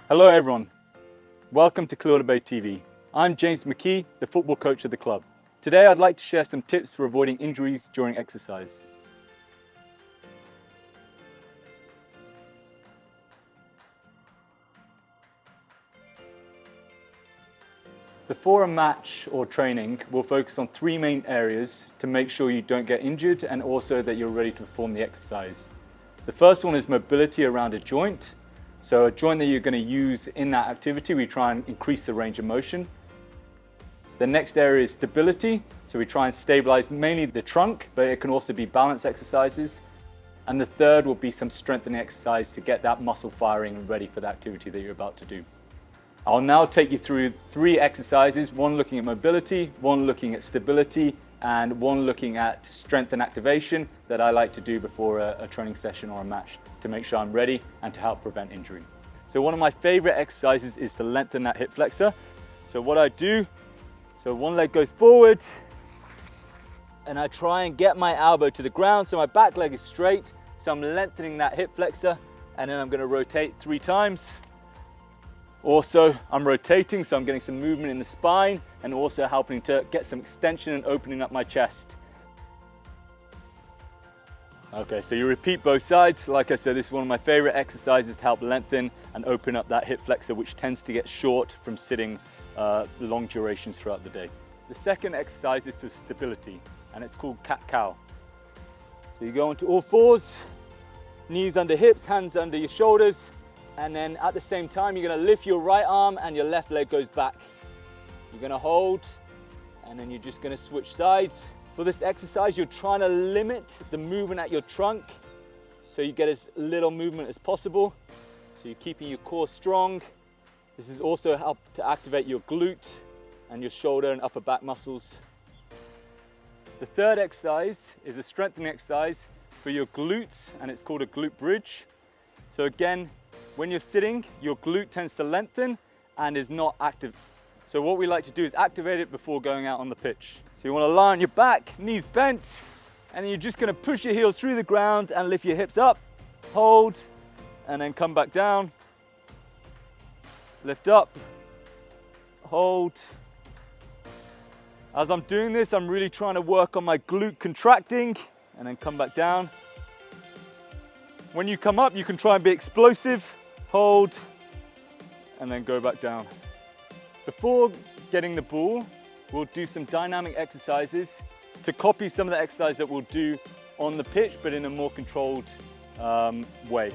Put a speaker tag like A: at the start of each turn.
A: Hello everyone, welcome to Clear Bay TV. I'm James McKee, the football coach of the club. Today I'd like to share some tips for avoiding injuries during exercise. Before a match or training, we'll focus on three main areas to make sure you don't get injured and also that you're ready to perform the exercise. The first one is mobility around a joint. So a joint that you're going to use in that activity, we try and increase the range of motion. The next area is stability. So we try and stabilize mainly the trunk, but it can also be balance exercises. And the third will be some strengthening exercise to get that muscle firing and ready for the activity that you're about to do. I'll now take you through three exercises, one looking at mobility, one looking at stability, and one looking at strength and activation that I like to do before a training session or a match to make sure I'm ready and to help prevent injury. So one of my favorite exercises is to lengthen that hip flexor. So what I do, so one leg goes forward and I try and get my elbow to the ground so my back leg is straight. So I'm lengthening that hip flexor and then I'm going to rotate 3 times. Also, I'm rotating, so I'm getting some movement in the spine and also helping to get some extension and opening up my chest. Okay, so you repeat both sides. Like I said, this is one of my favorite exercises to help lengthen and open up that hip flexor, which tends to get short from sitting long durations throughout the day. The second exercise is for stability, and it's called cat-cow. So you go onto all fours, knees under hips, hands under your shoulders, and then at the same time, you're gonna lift your right arm and your left leg goes back. You're gonna hold, and then you're just gonna switch sides. For this exercise, you're trying to limit the movement at your trunk so you get as little movement as possible. So you're keeping your core strong. This is also help to activate your glute and your shoulder and upper back muscles. The third exercise is a strengthening exercise for your glutes, and it's called a glute bridge. So again, when you're sitting, your glute tends to lengthen and is not active. So what we like to do is activate it before going out on the pitch. So you want to lie on your back, knees bent, and then you're just going to push your heels through the ground and lift your hips up, hold, and then come back down. Lift up, hold. As I'm doing this, I'm really trying to work on my glute contracting and then come back down. When you come up, you can try and be explosive. Hold, and then go back down. Before getting the ball, we'll do some dynamic exercises to copy some of the exercises that we'll do on the pitch, but in a more controlled way.